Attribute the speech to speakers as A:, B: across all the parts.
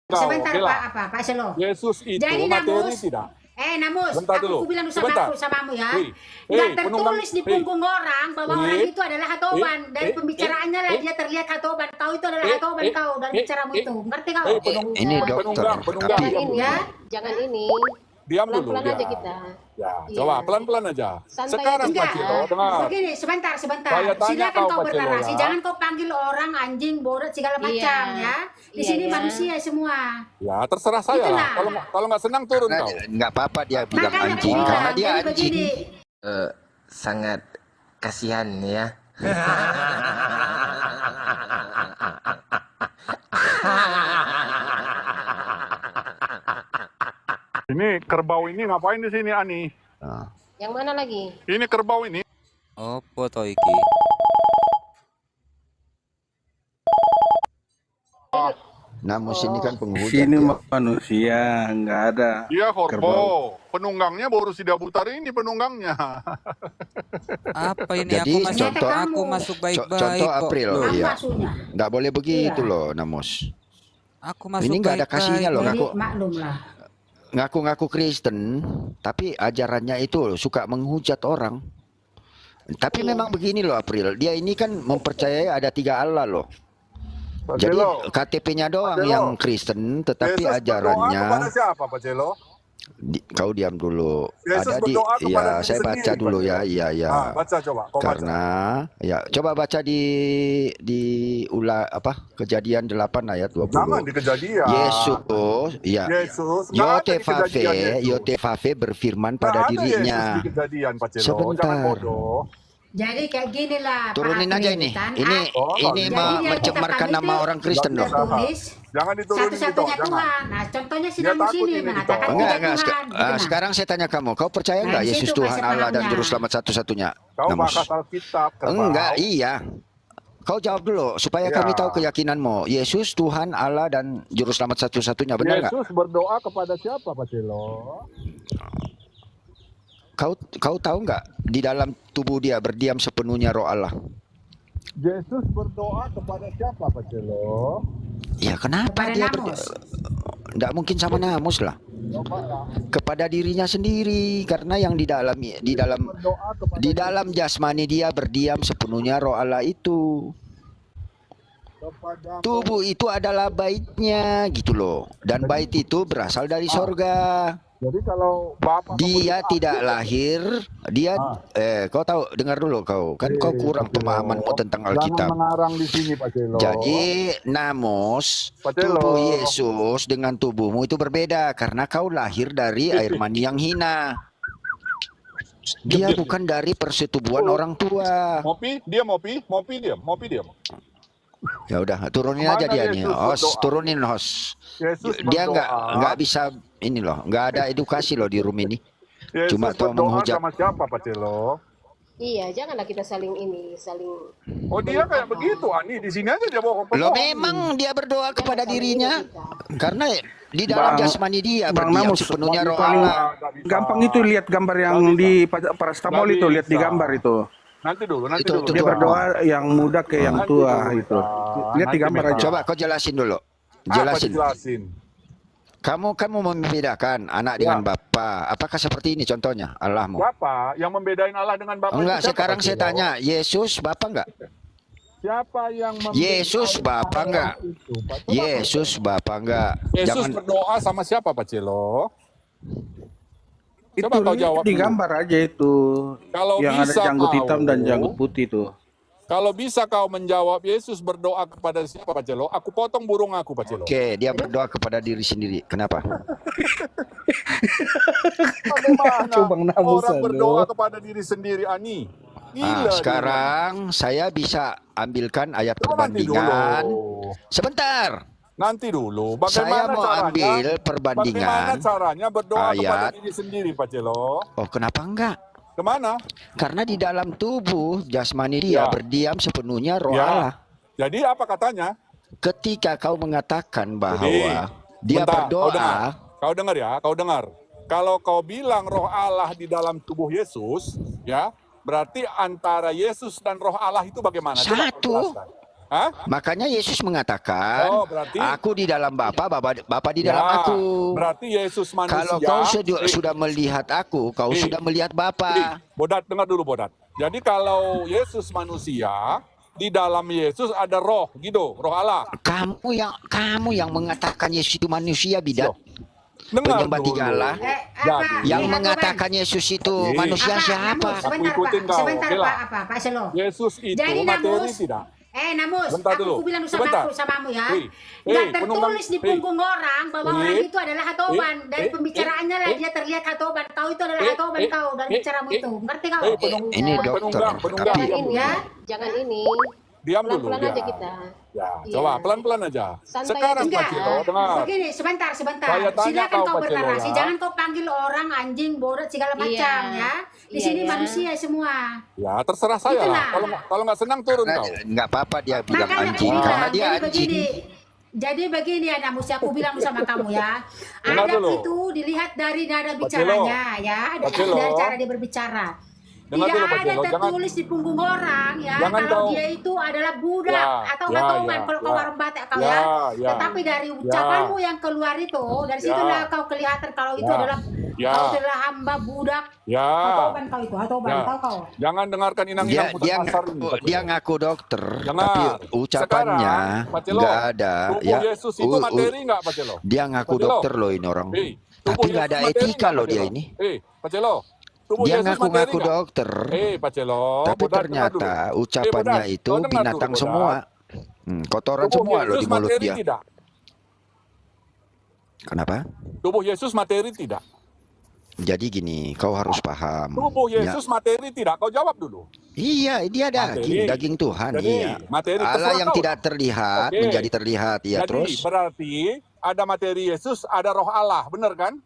A: Sebentar
B: oke lah.
A: Pak Selo.
B: Yesus itu
A: Jadi
B: materi
A: Namus,
B: tidak?
A: Namus,
B: Sebentar dulu.
A: aku bilang
B: Sebentar.
A: samamu ya.
B: Hei,
A: Nggak
B: penunggang.
A: tertulis di punggung orang bahwa orang itu adalah hatoban. Dari pembicaraannya lah dia terlihat hatoban. Kau itu adalah hatoban kau dari bicaramu itu. Ngerti kau?
C: Ini dokter.
B: Penunggang.
A: Jangan ini.
B: Diam dulu.
A: Pelan-pelan aja kita.
B: Ya, coba pelan-pelan aja.
A: Santai
B: Sekarang
A: aja.
B: Pak Cilo, dengar.
A: Begini, sebentar.
B: Saya tanya
A: Silakan
B: kau,
A: kau
B: Pak Cilo,
A: bernarasi.
B: ya.
A: Jangan kau panggil orang anjing, bodoh, segala macam ya. Di sini manusia semua.
B: Ya, terserah saya lah. Kalau nggak senang turun kau.
C: Nggak apa-apa dia bilang
A: Makanya
C: anjing
A: aku
C: karena
A: bilang,
C: dia
A: jadi
C: anjing.
A: begini.
D: Sangat kasihan ya.
B: Ini kerbau ini ngapain di sini, Ani?
A: Yang mana lagi?
B: Ini kerbau ini.
E: Opo to iki?
C: Namus ini kan penghujat.
F: Sini
C: ya.
F: manusia nggak ada.
B: Dia
F: Kerbau.
B: kerbau. Penunggangnya baru Sida Butar ini penunggangnya.
E: Apa ini?
C: Jadi
E: Aku masuk baik-baik
C: contoh
E: kok.
C: April,
E: Loh,
C: iya.
A: Maksudnya.
C: Nggak boleh begitu loh, Namus.
E: Aku masuk
C: Ini nggak ada
E: baik-baik.
C: kasihnya loh,
A: Jadi
C: ngaku
A: maklum lah.
C: ngaku-ngaku Kristen, tapi ajarannya itu suka menghujat orang. Tapi memang begini loh April, dia ini kan mempercayai ada 3 Allah loh.
B: Pak
C: Jadi
B: Celo,
C: KTP-nya doang
B: Celo.
C: yang Kristen, tetapi
B: Yesus berdoa
C: ajarannya
B: kepada siapa, Pak Celo?
C: kau diam dulu.
B: Yesus
C: Ada di
B: berdoa kepada
C: ya
B: diri
C: saya baca
B: sendiri,
C: dulu
B: Pak
C: ya,
B: Celo.
C: iya ya.
B: Baca coba, kau
C: Karena ya coba baca di Kejadian 8 ayat 20.
B: Jangan di Kejadian.
C: Yesus, ya.
B: Yesus, nggak ada di Kejadian Yesus.
C: Yotefafe berfirman
B: Nggak
C: pada
B: ada
C: dirinya.
B: Yesus di Kejadian, Pak Celo.
C: Sebentar.
B: Jangan bodoh.
A: Jadi kayak gini lah.
C: Turunin
A: Pak
C: aja
A: April,
C: ini.
A: kan?
C: Ini
A: Jadi
C: mau
A: dia
C: mencemarkan
A: kita
C: nama
A: tahu
C: orang
A: itu
C: Kristen loh.
A: tertulis
B: Jangan diturunin itu,
A: satu-satunya
B: jangan.
A: Tuhan. Nah, contohnya si
B: Dia
A: Namus
B: takut
A: ini
B: ini
A: mengatakan
B: ditolak.
A: tiga
C: Enggak.
A: Tuhan. Gitu, nah.
C: Sekarang saya tanya kamu, kau percaya
A: Nah,
C: nggak
A: di
C: Yesus
A: situ
C: Tuhan
A: kasih
C: Allah dan
A: pahamnya.
C: Juru Selamat satu-satunya?
B: Kau
C: Namus.
B: bahas Alkitab, kerbau.
C: Enggak, iya. Kau jawab dulu supaya
B: Iya.
C: kami tahu keyakinanmu. Yesus Tuhan Allah dan Juru Selamat satu-satunya, benar nggak?
B: Yesus berdoa kepada siapa, Pak Celo?
C: Kau tahu nggak di dalam tubuh dia berdiam sepenuhnya Roh Allah?
B: Yesus berdoa kepada siapa, Pak Celo?
C: Ya kenapa
A: Kepada
C: dia
A: Namus.
C: Nggak mungkin sama Namus lah. Kepada dirinya sendiri karena yang di dalam jasmani dia berdiam sepenuhnya Roh Allah itu.
B: Kepada
C: Tubuh itu adalah baitnya gitu loh. Dan bait itu berasal dari sorga.
B: Jadi kalau Bapak
C: Dia
B: memberi
C: tidak
B: aktif,
C: lahir. Dia kau tahu, dengar dulu kau. Kan kau kurang
B: Pak Celo.
C: pemahamanmu tentang
B: Jangan
C: Alkitab.
B: mengarang di sini, Pak Celo.
C: Jadi Namus,
B: Pak Celo.
C: tubuh Yesus dengan tubuhmu itu berbeda karena kau lahir dari air mani yang hina. Dia bukan dari persetubuhan orang tua.
B: Mopi, dia mopi, mopi diam.
C: Ya udah, turunin
B: Mana
C: aja dia nih.
B: Yesus
C: Host,
B: berdoa?
C: turunin host.
B: Yesus
C: Dia
B: berdoa.
C: nggak bisa ini loh, nggak ada edukasi loh di room ini.
B: Yesus
C: Cuma tahu
B: berdoa
C: menghujat.
B: sama siapa, Pak Celo?
A: Iya, janganlah kita saling
B: Oh, dia kayak begitu, Ani. Di sini aja dia bohong.
C: Loh memang dia berdoa kepada dirinya karena di dalam
F: Bang-
C: jasmani dia
F: Bang
C: berdiam
F: Namus,
C: sepenuhnya Roh
F: paling
C: Allah.
F: gampang itu lihat gambar yang di parastamol
B: Nggak
F: itu, lihat di
B: bisa.
F: gambar itu.
B: Nanti dulu.
C: Itu
F: Dia
C: doa.
F: berdoa yang muda ke yang
B: Nanti
F: tua
B: dulu,
F: itu.
B: Pak.
F: Lihat di
B: Nanti
F: gambar
B: minta.
F: aja.
C: Coba kau jelasin dulu.
B: Apa
C: Jelasin.
B: dijelasin?
C: Kamu membedakan anak dengan bapa. Apakah seperti ini contohnya Allahmu?
B: Siapa yang membedain Allah dengan Bapa?
C: Enggak,
B: itu siapa,
C: sekarang
B: Pak
C: saya
B: Celo?
C: tanya, Yesus bapa enggak?
B: Siapa yang membedain
C: Yesus bapa enggak?
B: itu, Pak? Coba
C: Yesus bapa enggak?
B: Yesus
C: Jangan
B: berdoa sama siapa, Pak Celo?
F: Itu
B: Coba kau jawab
F: di
B: dulu.
F: gambar aja itu.
B: Kalau
F: yang ada
B: bisa
F: janggut
B: kau-
F: hitam dan janggut putih tuh.
B: Kalau bisa kau menjawab Yesus berdoa kepada siapa, Pak Celo? Aku potong burung aku, Pak Celo.
C: Oke, dia berdoa kepada diri sendiri. Kenapa?
B: Bagaimana
F: Cubang namusan,
B: orang berdoa
F: loh.
B: kepada diri sendiri, Ani?
C: Ah,
B: Gila
C: sekarang saya bisa ambilkan ayat
B: dia. Coba nanti
C: perbandingan.
B: dulu.
C: Sebentar.
B: Nanti dulu.
C: Saya mau ambil
B: Bagaimana
C: perbandingan
B: caranya berdoa kepada
C: ayat.
B: diri sendiri, Pak Celo?
C: Oh, kenapa enggak?
B: Kemana?
C: Karena di dalam tubuh jasmani dia
B: Ya.
C: berdiam sepenuhnya Roh
B: Ya.
C: Allah.
B: Jadi apa katanya?
C: Ketika kau mengatakan bahwa
B: Jadi,
C: dia
B: bentar,
C: berdoa,
B: Kau dengar ya, kau dengar. Kalau kau bilang Roh Allah di dalam tubuh Yesus, ya, berarti antara Yesus dan Roh Allah itu bagaimana? Coba kau
C: Satu.
B: jelaskan. Hah?
C: Makanya Yesus mengatakan,
B: Oh, berarti
C: aku di dalam Bapa, Bapa di dalam
B: ya,
C: aku.
B: berarti Yesus manusia.
C: Kalau kau sudah melihat aku, kau sudah melihat Bapa.
B: Bodat, dengar dulu Bodat. Jadi kalau Yesus manusia, di dalam Yesus ada roh, gitu, roh Allah.
C: Kamu yang mengatakan Yesus itu manusia, bidat.
B: Dengar
C: Penyembah
B: dulu.
C: tiga Allah.
B: Jadi,
C: Yang
A: Iya,
C: mengatakan Yesus itu
B: Iya.
C: manusia
A: Apa,
C: siapa?
A: Namus, sebentar,
B: Aku ikutin
A: Pak.
B: kau.
A: Sebentar,
B: Oke lah.
A: Pak Selo.
B: Yesus itu
A: Jadi,
B: materi
A: Namus,
B: tidak.
A: Namus,
B: Bentar
A: aku
B: dulu.
A: bilang
B: Sebentar.
A: samamu ya.
B: Hei,
A: Nggak
B: penunggang.
A: tertulis di punggung orang bahwa
B: Hei.
A: orang itu adalah hatoban. Dari
B: Hei.
A: pembicaraannya lah dia terlihat hatoban. Kau itu adalah hatoban kau dari bicaramu itu. Ngerti kau?
C: Ini dokter,
B: penunggang.
C: tapi
B: Diam dulu.
A: Ya.
G: Jangan ini.
B: Diam dulu.
G: Pelan-pelan
B: ya.
G: aja kita.
B: Ya,
G: Iya.
B: coba pelan-pelan aja.
G: Santai
B: Sekarang
G: aja.
B: Pak
A: Enggak.
B: Cilo, dengar.
A: Begini, sebentar.
B: Saya tanya
A: Silakan
B: kau,
A: kau
B: Pak Celo,
A: bernarasi.
B: ya.
A: Jangan kau panggil orang anjing, bodoh, segala
G: Iya.
A: macam ya. Di
G: Iya,
A: sini
G: iya.
A: manusia semua.
B: Ya, terserah saya
A: Itulah.
B: lah. Kalau nggak senang turun kau.
C: nggak apa-apa dia bilang
A: Makanya
C: anjing
A: aku
C: karena
A: bilang,
C: dia
A: jadi
C: anjing.
A: Jadi begini ya Namus, aku bilang sama kamu ya.
B: Dengar
A: Adab
B: dulu.
A: itu dilihat dari nada
B: Pak
A: bicaranya ya,
B: Pak Celo.
A: dari cara dia berbicara.
B: Dengar
A: Tidak
B: dulu, Pak
A: ada
B: Celo.
A: tertulis di punggung orang ya,
B: Jangan
A: kalau
B: kau-
A: dia itu adalah budak
B: Ya,
A: atau
B: ya,
A: hatoban
B: ya,
A: kalau kau
B: ya.
A: warung batak kau
B: Ya,
A: ya.
B: ya.
A: Tetapi dari ucapanmu yang keluar itu, dari
B: Ya.
A: situlah kau kelihatan kalau itu
B: Ya.
A: adalah
B: Ya.
A: kau adalah hamba budak.
B: Ya.
A: Hatoban kau itu, hatoban
B: Ya.
A: tahu kau.
B: Jangan dengarkan inang-inang pusat pasar ini, Pak Celo.
C: Dia ngaku dokter,
B: Dengar.
C: tapi ucapannya
B: Sekarang, Pak Celo,
C: nggak ada.
B: Tubuh
C: Ya,
B: Yesus itu materi nggak, Pak Celo?
C: dia ngaku
B: Pak Celo.
C: dokter loh ini orang.
B: Hei,
C: Tapi
B: tubuh
C: nggak
B: Yesus
C: ada
B: materi
C: etika
B: nggak,
C: loh
B: Pak
C: dia
B: Celo?
C: ini.
B: Pak Celo, tubuh
C: Dia
B: Yesus
C: ngaku-ngaku
B: materi nggak?
C: dokter,
B: Pak Celo,
C: tapi
B: Bodat, dengar
C: ternyata
B: dulu.
C: ucapannya
B: Bodat,
C: itu
B: kau dengar
C: binatang
B: dulu,
C: semua.
B: Bodat.
C: Kotoran
B: Tubuh
C: semua loh
B: Yesus
C: di mulut
B: materi
C: dia.
B: tidak?
C: Kenapa?
B: Tubuh Yesus materi tidak?
C: Jadi gini, kau harus paham.
B: Tubuh
C: Ya,
B: Yesus materi tidak? Kau jawab dulu.
C: iya, dia
B: Materi.
C: daging Tuhan.
B: Jadi,
C: Iya.
B: materi
C: Allah
B: terserah
C: yang
B: kau.
C: tidak terlihat
B: Oke.
C: menjadi terlihat. Ya
B: Jadi
C: terus.
B: berarti ada materi Yesus, ada roh Allah, benar kan?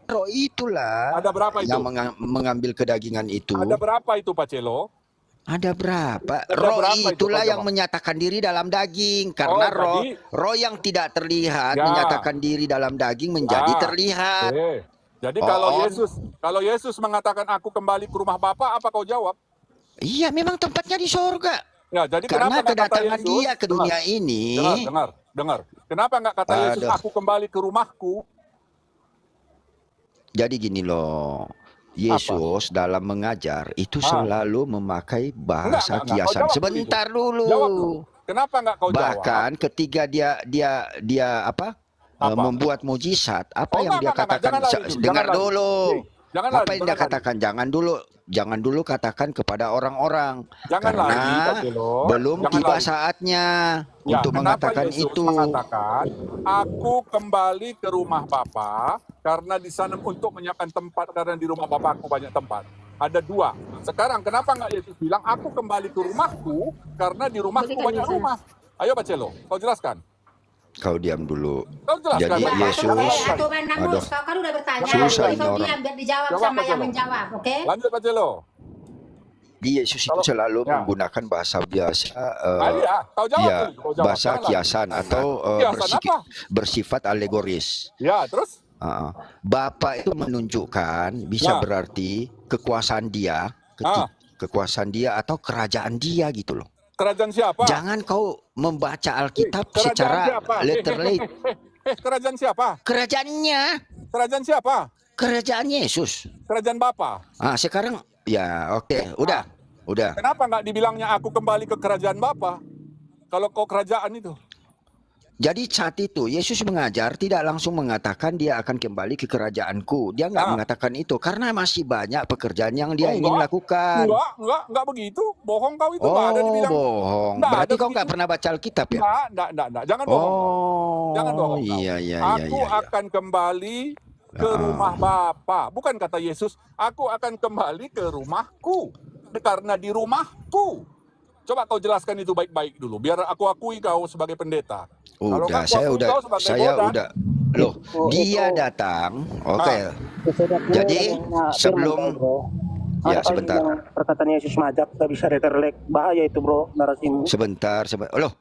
C: Roh itulah
B: Ada berapa itu?
C: yang mengambil kedagingan itu.
B: Ada berapa itu, Pak Celo?
C: Ada berapa?
B: Ada
C: Roh
B: berapa itu,
C: itulah
B: Pak
C: yang
B: Jamal?
C: menyatakan diri dalam daging. Karena
B: Oh,
C: roh yang tidak terlihat
B: Ya.
C: menyatakan diri dalam daging menjadi
B: Ah,
C: terlihat.
B: Oke. Jadi
C: Oh.
B: kalau Yesus mengatakan aku kembali ke rumah Bapa, apa kau jawab?
C: Iya, memang tempatnya di sorga.
B: Ya, jadi
C: Karena
B: kenapa nggak kata
C: kedatangan
B: Yesus?
C: dia ke dunia ini.
B: Dengar. Kenapa nggak kata Yesus
C: Aduh.
B: aku kembali ke rumahku?
C: Jadi gini loh, Yesus dalam mengajar itu selalu memakai bahasa
B: Enggak, kau
C: kiasan.
B: jawab
C: Sebentar
B: dulu.
C: dulu.
B: Jawab dulu. Kenapa nggak kau jawab?
C: Bahkan ketika dia apa?
B: Apa?
C: Membuat mujizat, apa
B: Oh,
C: yang dia
B: enggak,
C: katakan?
B: jangan lari dulu,
C: Dengar
B: jangan lari.
C: dulu.
B: Jangan
C: Apa
B: lari,
C: yang dia
B: jangan lari.
C: katakan? Jangan dulu katakan kepada orang-orang.
B: Jangan
C: Karena
B: lari, Pak Celo.
C: belum
B: Jangan
C: tiba
B: lari.
C: saatnya
B: Ya,
C: untuk
B: kenapa
C: mengatakan
B: Yesus
C: itu.
B: mengatakan, aku kembali ke rumah Bapa karena di sana untuk menyiapkan tempat, karena di rumah Bapa aku banyak tempat. Ada dua. Sekarang kenapa nggak Yesus bilang, aku kembali ke rumahku karena di rumahku
G: Berikan
B: banyak
G: Yesus.
B: rumah. Ayo Pak Celo, kau jelaskan.
C: Kau diam dulu.
B: Kau jelaskan.
C: Jadi
B: Pak Celo.
C: Yesus-
A: Hatoban Namus,
C: Aduh.
A: kau kan udah bertanya,
C: Susah
A: jadi
C: ini
A: kau
C: orang.
A: diam biar dijawab
B: Jawab,
A: sama
B: Pak
A: yang
B: Celo.
A: menjawab, oke?
B: Lanjut Pak Celo.
C: Di Yesus itu selalu
B: Ya.
C: menggunakan bahasa biasa,
B: Iya, kau jawab
C: ya,
B: dulu. Kau jawab.
C: bahasa
B: Jangan lari.
C: kiasan atau
B: Kiasan apa?
C: bersifat alegoris.
B: Ya, terus?
C: Bapak itu menunjukkan bisa
B: Ya.
C: berarti kekuasaan dia, kekuasaan dia atau kerajaan dia gitu loh.
B: Kerajaan siapa?
C: Jangan kau membaca Alkitab
B: Kerajaan
C: secara
B: siapa?
C: literally.
B: Kerajaan siapa?
C: Kerajaannya,
B: Kerajaan siapa?
C: kerajaan Yesus.
B: Kerajaan Bapa.
C: Sekarang ya oke, udah.
B: Kenapa nggak dibilangnya aku kembali ke kerajaan Bapa? Kalau kau kerajaan itu.
C: Jadi saat itu Yesus mengajar tidak langsung mengatakan dia akan kembali ke kerajaanku. Dia nggak mengatakan itu karena masih banyak pekerjaan yang dia ingin lakukan.
B: Enggak begitu. Bohong kau itu.
C: Oh,
B: Nggak ada dibilang.
C: bohong.
B: Nggak
C: Berarti
B: ada
C: kau
B: begitu.
C: nggak pernah baca Alkitab ya?
B: Enggak. Jangan bohong.
C: Oh,
B: Jangan bohong kau.
C: iya.
B: Aku akan kembali ke rumah Bapa. Bukan kata Yesus, aku akan kembali ke rumahku. Karena di rumahku. Coba kau jelaskan itu baik-baik dulu. Biar aku akui kau sebagai pendeta. Kalau
C: Udah,
B: nggak, aku akui kau sebagai bodoh.
C: udah. Loh, dia datang. Oke. Jadi sebelum ya sebentar.
H: Perkataan Yesus majak gak bisa diterlek, bahaya itu bro narasimu.
C: Sebentar. Loh.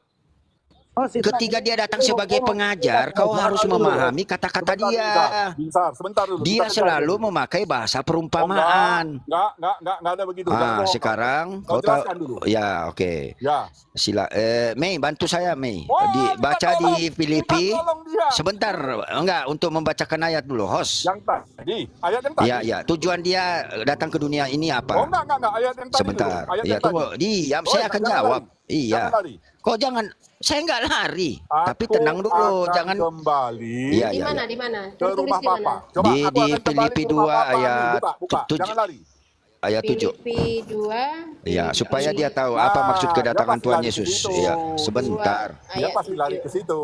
C: ketika dia datang sebagai pengajar, kau harus memahami kata-kata dia.
B: Sebentar dulu.
C: Dia
B: Kita
C: selalu
B: dulu.
C: memakai bahasa
B: Oh,
C: perumpamaan.
B: enggak ada begitu. Jangan bohong.
C: Sekarang
B: Kau
C: kau tahu.
B: jelaskan dulu.
C: Ya, oke.
B: Ya.
C: Sila, Mei, bantu saya, Mei.
B: Wah,
C: Baca
B: minta
C: di
B: tolong.
C: Filipi.
B: Minta tolong dia.
C: Sebentar, enggak, untuk membacakan ayat dulu, host.
B: Yang tadi, ayat yang tadi.
C: Ya, tujuan dia datang ke dunia ini
B: Oh,
C: apa?
B: enggak, ayat yang tadi
C: Sebentar.
B: dulu. Ayat
C: Ya,
B: yang
C: tunggu.
B: tadi.
C: Diam,
B: Oh,
C: saya akan
B: jangan
C: jawab.
B: lari.
C: Iya.
B: Jangan lari.
C: Kok jangan, saya enggak lari. Tapi
B: Aku
C: tenang dulu,
B: akan
C: jangan.
B: kembali
C: Iya,
G: Di
C: iya.
G: mana? Di mana?
B: ke rumah
G: Tertulis di mana?
B: Bapa. Coba
C: Di-
B: aku
C: di
B: akan kembali
C: Filipi
B: ke rumah
C: 2
B: Bapa nih.
C: ayat
B: Buka.
C: 7.
B: Jangan lari.
C: Ayat 7.
G: Filipi 2.
C: Ya, supaya dia tahu apa maksud
B: Dia
C: kedatangan
B: pasti
C: Tuhan
B: lari ke
C: Yesus.
B: situ.
C: Ya, sebentar.
B: Dia pasti lari ke situ.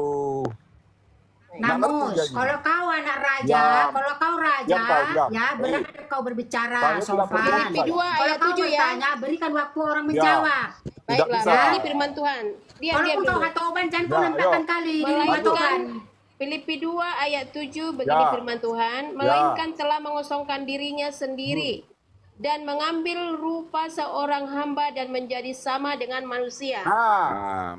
B: Nggak ngerti
A: Namus,
B: dia ini.
A: kalau kau anak raja,
B: Diam.
A: kalau kau raja,
B: Diam kau, diam.
A: ya berani kau berbicara,
B: Saya sudah
A: sopan.
B: Filipi
G: 2
A: Kalau
G: ayat
A: kau
G: 7 ya.
A: bertanya, berikan waktu orang
B: Ya.
A: menjawab.
B: Tidak
G: Baiklah,
B: bisa.
G: ini firman Tuhan. Diam
A: Kalau kau
G: dulu.
A: hatoban, jangan
B: Ya,
A: kau lemparkan
B: ayo.
A: kali di rumah
G: Melainkan
A: Tuhan.
G: Filipi 2 ayat 7 begini
B: Ya.
G: firman Tuhan, melainkan telah mengosongkan dirinya sendiri dan mengambil rupa seorang hamba dan menjadi sama dengan manusia.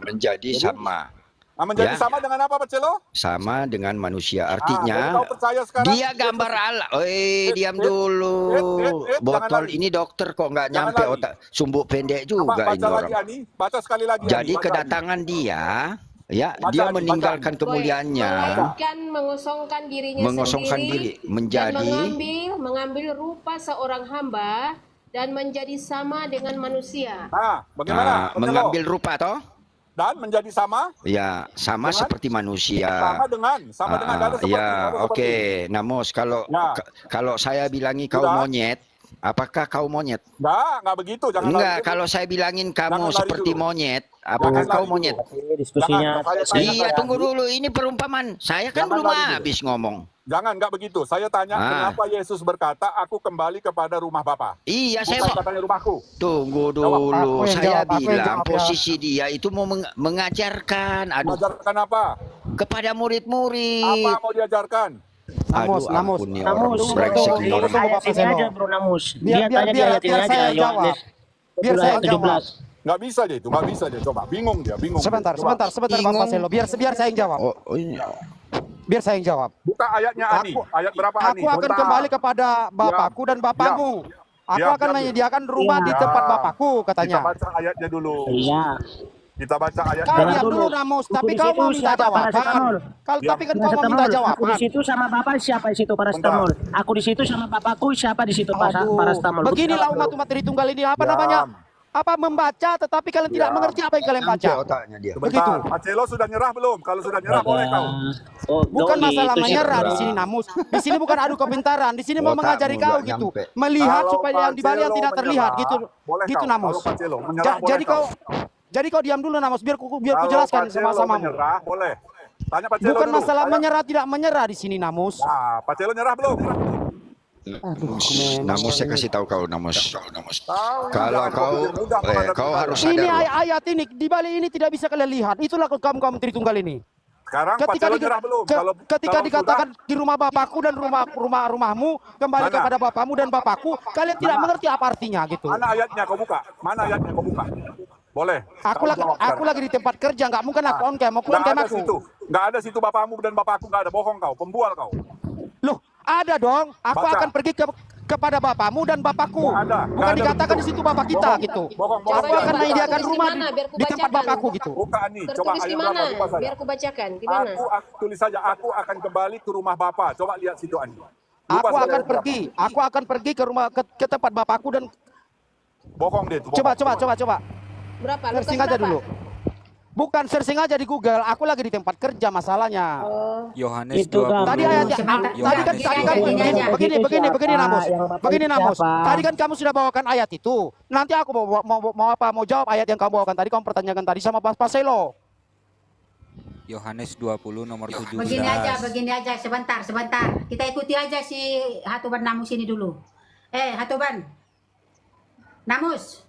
C: Menjadi sama.
B: Menjadi
C: Ya.
B: sama dengan apa, Pak Celo?
C: Sama dengan manusia.
B: Jadi
C: Artinya,
B: kau percaya sekarang?
C: dia gambar Allah. Diam dulu.
B: jangan
C: Botol
B: lari.
C: ini dokter kok nggak
B: Jangan
C: nyampe
B: lagi.
C: otak. Sumbu pendek
B: Coba
C: juga ini
B: baca
C: orang.
B: lagi, Ani. Baca sekali lagi,
C: Jadi
B: Ani. Baca,
C: kedatangan dia, ya,
B: Baca,
C: dia
B: Ani,
C: meninggalkan
B: baca.
C: kemuliaannya,
G: Melainkan mengosongkan dirinya
C: mengosongkan
G: sendiri
C: diri, menjadi
G: dan mengambil rupa seorang hamba dan menjadi sama dengan manusia.
B: Bagaimana? Pak Celo?
C: mengambil rupa toh?
B: Dan menjadi sama?
C: Ya, sama
B: Dengan?
C: seperti manusia.
B: Sama dengan ada seperti.
C: Ya,
B: ada
C: oke.
B: seperti.
C: Namos, kalau
B: Ya.
C: kalau saya bilangi kau
B: Sudah.
C: monyet, apakah kau monyet?
B: Enggak begitu. Jangan
C: Enggak,
B: lari.
C: kalau saya bilangin kamu
B: Jangan lari
C: seperti
B: dulu.
C: monyet, apakah
B: Jangan
C: kau
B: lari
C: monyet?
B: dulu.
F: Diskusinya
B: Jangan, saya tanya
C: Iya,
B: tadi.
C: tunggu dulu. Ini perumpamaan. Saya kan
B: Jangan
C: belum
B: lari dulu.
C: habis ngomong.
B: Jangan, enggak begitu. Saya tanya kenapa Yesus berkata, aku kembali kepada rumah Bapa.
C: Iya, saya
B: Bukan
C: mau.
B: katanya rumahku.
C: Tunggu
B: Jawab.
C: dulu.
H: Aku yang
C: Saya
H: jawab, aku yang
C: bilang
H: jawab, ya.
C: posisi dia itu mau mengajarkan. Aduh,
B: Mengajarkan apa?
C: kepada murid-murid.
B: Apa mau diajarkan?
H: Namus, Namus,
C: ampun nih
H: Namus,
C: orang, brengsek nih orang.
H: tunggu, Bapak
F: Ayat ini
H: Selo.
F: aja bro Namus.
H: Biar saya jawab. Biar saya jawab.
B: Nggak bisa dia itu, nggak bisa dia. Coba, bingung dia, bingung.
H: Sebentar,
B: Coba.
H: sebentar
C: Bingung.
H: Bapak Selo. Biar saya yang jawab.
C: Oh, ini.
H: Biar saya yang jawab.
B: Buka ayatnya Ani. Ayat berapa Ani?
H: Aku akan
B: Bentar.
H: kembali kepada Bapakku dan Bapamu. Aku
B: Diam,
H: akan
B: diam.
H: menyediakan rumah di
B: Diam.
H: tempat Bapakku,
B: Kita
H: katanya.
B: baca ayatnya dulu.
F: Iya.
B: Kita baca ayatnya.
H: Kau diam
F: dulu.
H: dulu, Namus.
F: Aku
H: Tapi
F: di
H: kau
F: situ
H: mau minta
F: siapa?
H: jawaban.
F: Paracetamol.
H: Tapi kan kau mau
F: Paracetamol.
H: minta
F: Aku di
H: jawaban.
F: situ sama bapak siapa di situ paracetamol. Aku di situ sama bapakku siapa di situ
H: Aduh,
F: paracetamol.
H: beginilah umat-umat Tritunggal ini. Apa
B: Diam.
H: namanya? Apa membaca tetapi kalian tidak
B: Diam.
H: mengerti apa yang kalian baca.
C: Sampai otaknya dia.
B: Sebentar,
H: begitu.
B: Pak Celo sudah nyerah belum? Kalau sudah nyerah boleh kau.
H: Bukan masalah menyerah di sini, Namus. Di sini bukan adu kepintaran. Di sini mau
C: Otakmu
H: mengajari kau
C: nggak
H: gitu.
C: nyampe.
H: Melihat
B: Kalau
H: supaya
B: Pak
H: yang di Bali yang
B: Celo
H: tidak terlihat
B: menyerah,
H: gitu.
B: boleh
H: Gitu,
B: kau.
H: Namus.
B: Kalau Pak Celo menyerah, boleh
H: Jadi kau diam dulu, Namus. Biar ku
B: Kalau
H: jelaskan
B: Pak Celo
H: sama-sama.
B: menyerah, boleh. Tanya Pak Celo
H: Bukan
B: dulu.
H: masalah
B: Tanya.
H: menyerah tidak menyerah di sini, Namus.
B: Nah, Pak Celo nyerah belum?
C: Namus, saya kasih tahu kau, Namus.
B: Tahu,
C: Kalau
B: jangan
C: kau,
B: mudah menghadapi
C: kau
B: saya.
C: harus
H: Ini
C: sadar loh.
H: ayat ini di Bali ini tidak bisa kalian lihat. Itulah kaum Tritunggal ini.
B: Sekarang Pak
H: Ketika
B: Celo nyerah belum?
H: ketika
B: Kalau
H: dikatakan di rumah bapakku dan rumahmu kembali
B: Mana?
H: kepada bapamu dan bapakku, kalian tidak mengerti apa artinya gitu.
B: Mana ayatnya kau buka? Mana ayatnya kau buka? Boleh.
H: Aku lagi di tempat kerja, nggak mungkin aku on cam, aku on
B: Nggak
H: cam
B: ada
H: aku.
B: situ. Nggak ada situ bapakmu dan bapakku, nggak ada. Bohong kau, pembual kau.
H: Loh, ada dong. Aku
B: Baca.
H: akan pergi kepada bapamu dan bapakku.
B: Nggak ada.
H: Bukan
B: Nggak ada
H: dikatakan
B: begitu.
H: di situ bapak kita
B: Bohong.
H: gitu.
B: Bohong.
H: Aku
G: Coba
H: akan
G: baca,
H: menyediakan
G: tulis di
H: rumah
G: mana, biar ku
H: di tempat
G: bacakan.
H: bapakku gitu.
B: Buka Ani, coba
G: Tertulis
B: ayat
G: di
B: berapa?
G: mana?
B: Lupa saya.
G: Biar aku bacakan. Di mana?
B: Aku tulis saja, aku akan kembali ke rumah Bapa. Coba lihat situ Ani. Lupa
H: Aku
B: saya
H: akan
B: ayat berapa.
H: pergi. Aku akan pergi ke rumah ke tempat bapakku dan
B: Bohong dia itu.
H: coba.
G: Berapa? Lukas
H: Searching aja
G: berapa?
H: dulu. Bukan searching aja di Google. Aku lagi di tempat kerja masalahnya.
G: Oh,
E: Yohanes
F: Itu
E: 20.
F: kan.
H: Tadi ayatnya,
A: Sebentar,
H: tadi kan
A: begini aja.
H: begini Namus,
F: Yang Bapak
H: begini
F: itu
H: Namus.
F: siapa?
H: Tadi kan kamu sudah bawakan ayat itu. Nanti aku mau jawab ayat yang kamu bawakan tadi. Kamu pertanyakan tadi sama Pak Selo.
E: Yohanes 20 nomor 17.
A: Begini aja, sebentar. Kita ikuti aja si Hatoban Namus ini dulu. Hatoban. Namus.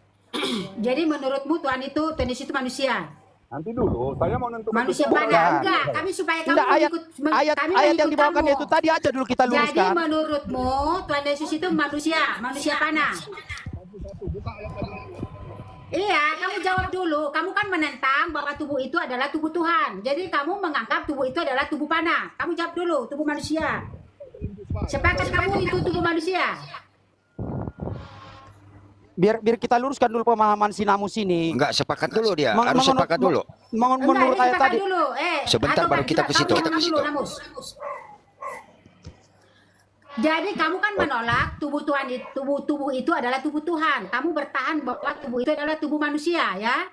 A: Jadi menurutmu Tuhan Yesus itu manusia?
B: Nanti dulu, saya mau nentukan.
A: Manusia
B: itu.
A: mana? Enggak, kami supaya kamu
H: Tidak, ayat
A: kami
H: ayat yang
A: mengikut
H: dibawakan
A: kamu.
H: itu tadi aja dulu kita
A: Jadi
H: luruskan.
A: menurutmu Tuhan Yesus itu manusia mana? Iya, kamu jawab dulu. Kamu kan menentang bahwa tubuh itu adalah tubuh Tuhan. Jadi kamu menganggap tubuh itu adalah tubuh panah. Kamu jawab dulu, tubuh manusia. Sepakat kamu itu tubuh manusia?
H: Biar kita luruskan dulu pemahaman si Namus ini.
C: Enggak sepakat dulu dia,
H: Meng-
C: harus
H: mengenai-
C: sepakat dulu.
A: Enggak,
H: Menurut
A: ini
H: ayat
A: sepakat
H: tadi.
A: dulu.
C: Sebentar,
A: Hatoban,
C: baru kita ke situ.
A: kamu dulu, Namus. Jadi kamu kan menolak tubuh Tuhan itu, tubuh itu adalah tubuh Tuhan. Kamu bertahan bahwa tubuh itu adalah tubuh manusia, ya?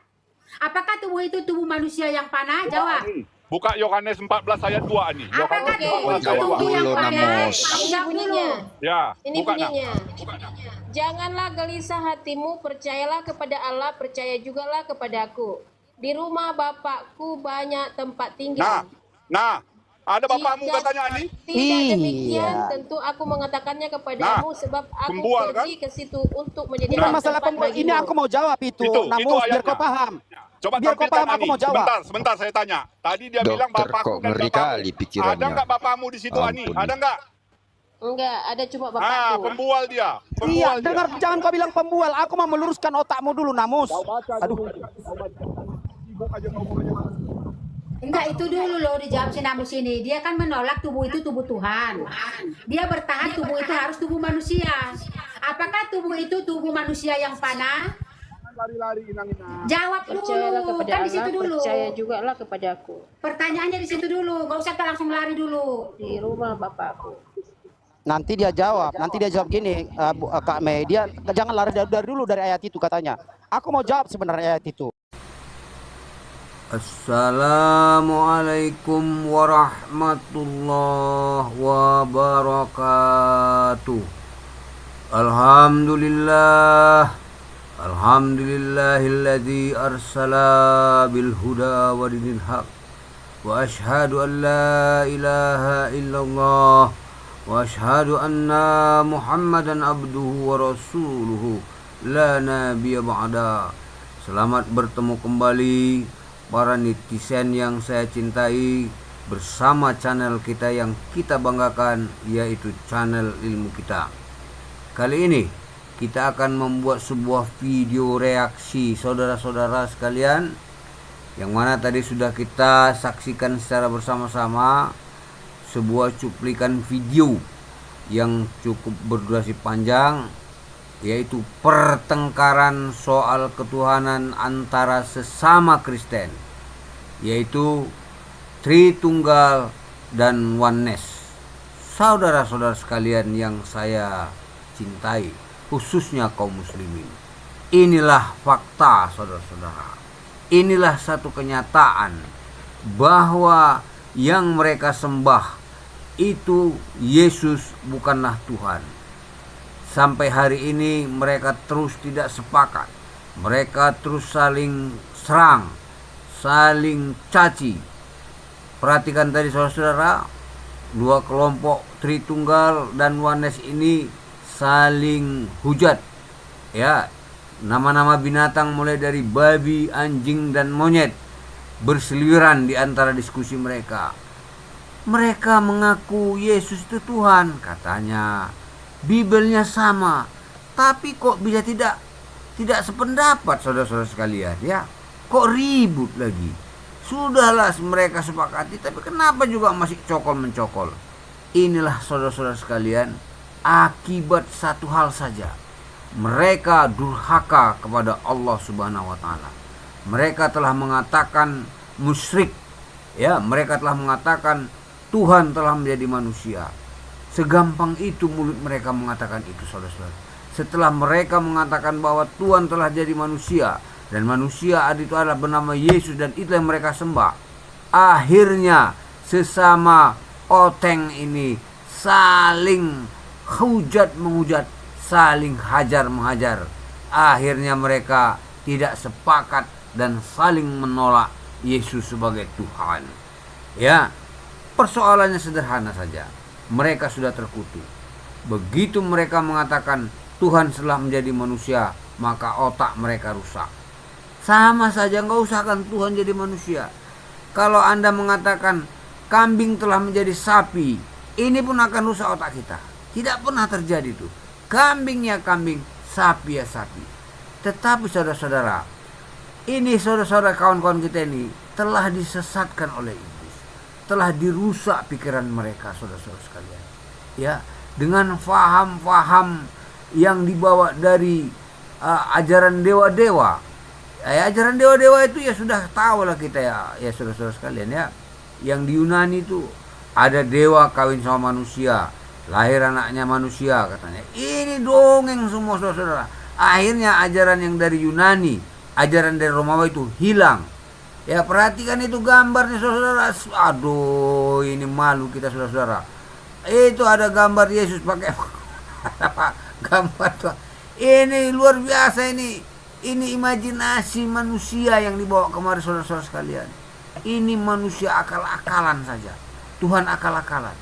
A: Apakah tubuh itu tubuh manusia yang panah? Jawab.
B: Buka Yohanes 14 ayat 2 nih.
A: Apakah
B: Yohanes
A: tubuh
B: 14
A: itu
B: ayat
A: tubuh
B: 2.
A: yang
C: Dulu,
A: panah?
C: Namus.
A: Kamu
G: Ini
A: jawab dulu.
G: bunyinya.
B: Ya,
G: Ini
B: buka nah.
G: bunyinya. Janganlah gelisah hatimu, percayalah kepada Allah, percaya jugalah kepadaku. Di rumah Bapakku banyak tempat tinggal.
B: Nah, ada bapakmu
G: Jika
B: katanya nih.
G: tidak demikian,
H: Iya.
G: tentu aku mengatakannya kepadamu, sebab aku
B: pembual,
G: pergi ke situ untuk
H: Bukan
G: menyediakan
H: masalah
G: tempat
H: pembual. Ini
G: bagimu.
H: aku mau jawab itu, Namus, biar
B: ayatnya.
H: kau paham.
B: Coba
H: Biar kau
B: tampilkan
H: paham, aku
B: Ani.
H: mau jawab.
B: Sebentar saya tanya. Tadi dia bilang
C: Dokter
B: bapakku
C: kok
B: dan
C: ngeri
B: bapakmu.
C: kali pikirannya.
B: Ada nggak bapakmu di situ, Ani?
C: Ampun.
B: Ada nggak?
G: Enggak, ada cuma
B: Ah,
G: bapakku.
B: pembual dia.
H: Iya,
B: Pembual dia.
H: dengar, jangan kau bilang pembual. Aku mau meluruskan otakmu dulu, Namus. Aduh.
A: Enggak, itu dulu loh dijawab si Namus ini. Dia kan menolak tubuh itu tubuh Tuhan. Dia bertahan tubuh itu harus tubuh manusia. Apakah tubuh itu tubuh manusia yang panah?
B: Lari-lari inang-inang.
A: Jawab
G: Percayalah
A: dulu,
G: kepada
A: kan di
G: Allah,
A: situ dulu.
G: percaya jugalah kepadaku.
A: Pertanyaannya di situ dulu, nggak usah langsung lari dulu.
G: Di rumah Bapakku.
H: Nanti dia jawab gini, Kak Mei, dia jangan lari dari dulu dari ayat itu katanya. Aku mau jawab sebenarnya ayat itu.
I: Assalamualaikum warahmatullahi wabarakatuh. Alhamdulillahilladzi arsala bil huda wa dinil haq. Wa ashhadu an la ilaha illallah wa ashhadu anna Muhammadan abduhu wa rasuluhu la nabiyya ba'da. Selamat bertemu kembali para netizen yang saya cintai bersama channel kita yang kita banggakan, yaitu channel ilmu kita. Kali ini kita akan membuat sebuah video reaksi saudara-saudara sekalian, yang mana tadi sudah kita saksikan secara bersama-sama sebuah cuplikan video yang cukup berdurasi panjang, yaitu pertengkaran soal ketuhanan antara sesama Kristen, yaitu Tritunggal dan Oneness. Saudara-saudara sekalian yang saya cintai, khususnya kaum muslimin, inilah fakta, saudara-saudara. Inilah satu kenyataan bahwa yang mereka sembah itu Yesus bukanlah Tuhan. Sampai hari ini mereka terus tidak sepakat. Mereka terus saling serang, saling caci. Perhatikan tadi saudara-saudara, dua kelompok Tritunggal dan Oneness ini saling hujat. Ya, nama-nama binatang mulai dari babi, anjing, dan monyet berseliweran di antara diskusi mereka. Mereka mengaku Yesus itu Tuhan, katanya. Bibelnya sama, tapi kok bisa tidak sependapat, saudara-saudara sekalian, ya? Kok ribut lagi? Sudahlah mereka sepakati, tapi kenapa juga masih cokol-mencokol? Inilah saudara-saudara sekalian, akibat satu hal saja. Mereka durhaka kepada Allah Subhanahu wa taala. Mereka telah mengatakan musyrik, ya, mereka telah mengatakan Tuhan telah menjadi manusia. Segampang itu mulut mereka mengatakan itu, saudara-saudara. Setelah mereka mengatakan bahwa Tuhan telah jadi manusia dan manusia itu adalah bernama Yesus dan itu yang mereka sembah, akhirnya sesama oteng ini saling hujat menghujat, saling hajar menghajar. Akhirnya mereka tidak sepakat dan saling menolak Yesus sebagai Tuhan. Ya, persoalannya sederhana saja. Mereka sudah terkutuk. Begitu mereka mengatakan Tuhan telah menjadi manusia, maka otak mereka rusak. Sama saja, nggak usahkan Tuhan jadi manusia. Kalau Anda mengatakan kambing telah menjadi sapi, ini pun akan rusak otak kita. Tidak pernah terjadi itu. Kambing ya kambing, sapi ya sapi. Tetapi saudara-saudara, ini saudara-saudara kawan-kawan kita ini telah disesatkan oleh iblis. Telah dirusak pikiran mereka saudara-saudara sekalian. Ya, dengan faham-faham yang dibawa dari ajaran dewa-dewa. Ajaran dewa-dewa itu ya sudah tahu lah kita ya saudara-saudara sekalian ya. Yang di Yunani itu ada dewa kawin sama manusia, lahir anaknya manusia katanya. Ini dongeng semua saudara-saudara. Akhirnya ajaran yang dari Yunani, ajaran dari Romawi itu hilang. Ya perhatikan itu gambarnya saudara-saudara. Aduh, ini malu kita saudara-saudara. Itu ada gambar Yesus pakai gambar tuh. Ini luar biasa ini. Ini imajinasi manusia yang dibawa kemari saudara-saudara sekalian. Ini manusia akal-akalan saja. Tuhan akal-akalan.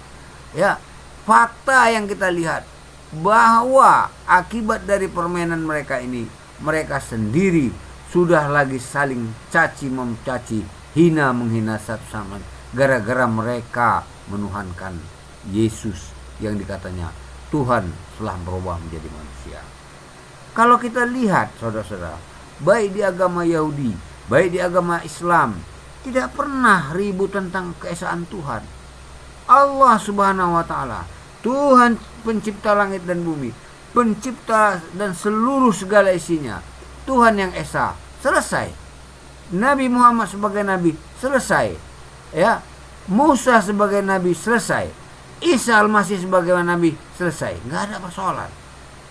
I: Ya, fakta yang kita lihat bahwa akibat dari permainan mereka ini, mereka sendiri sudah lagi saling caci mencaci, hina menghina satu sama lain, gara-gara mereka menuhankan Yesus yang dikatanya Tuhan telah berubah menjadi manusia. Kalau kita lihat saudara-saudara, baik di agama Yahudi, baik di agama Islam, tidak pernah ribut tentang keesaan Tuhan. Allah Subhanahu wa taala, Tuhan pencipta langit dan bumi, pencipta dan seluruh segala isinya, Tuhan yang esa, selesai. Nabi Muhammad sebagai nabi, selesai. Ya, Musa sebagai nabi, selesai. Isa Al-Masih sebagai nabi, selesai. Nggak ada persoalan.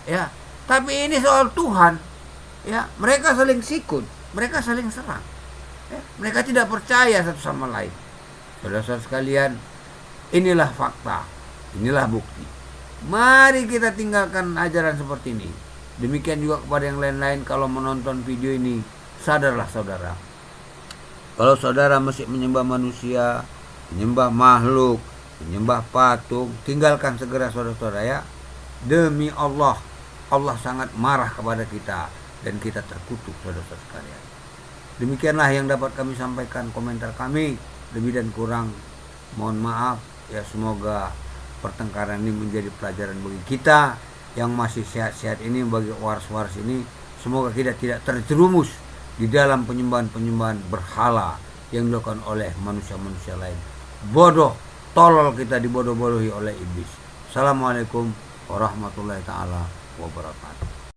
I: Ya, tapi ini soal Tuhan. Ya, mereka saling sikut, mereka saling serang. Ya, mereka tidak percaya satu sama lain. Saudara-saudara sekalian, inilah fakta. Inilah bukti. Mari kita tinggalkan ajaran seperti ini. Demikian juga kepada yang lain-lain, kalau menonton video ini, sadarlah saudara. Kalau saudara masih menyembah manusia, menyembah makhluk, menyembah patung, tinggalkan segera saudara-saudara ya. Demi Allah, Allah sangat marah kepada kita dan kita terkutuk saudara-saudara sekalian. Demikianlah yang dapat kami sampaikan komentar kami. Lebih dan kurang mohon maaf ya, semoga pertengkaran ini menjadi pelajaran bagi kita yang masih sehat-sehat ini, bagi waris-waris ini. Semoga kita tidak terjerumus di dalam penyembahan-penyembahan berhala yang dilakukan oleh manusia-manusia lain. Bodoh, tolol kita dibodoh-bodohi oleh iblis. Assalamualaikum warahmatullahi taala wabarakatuh.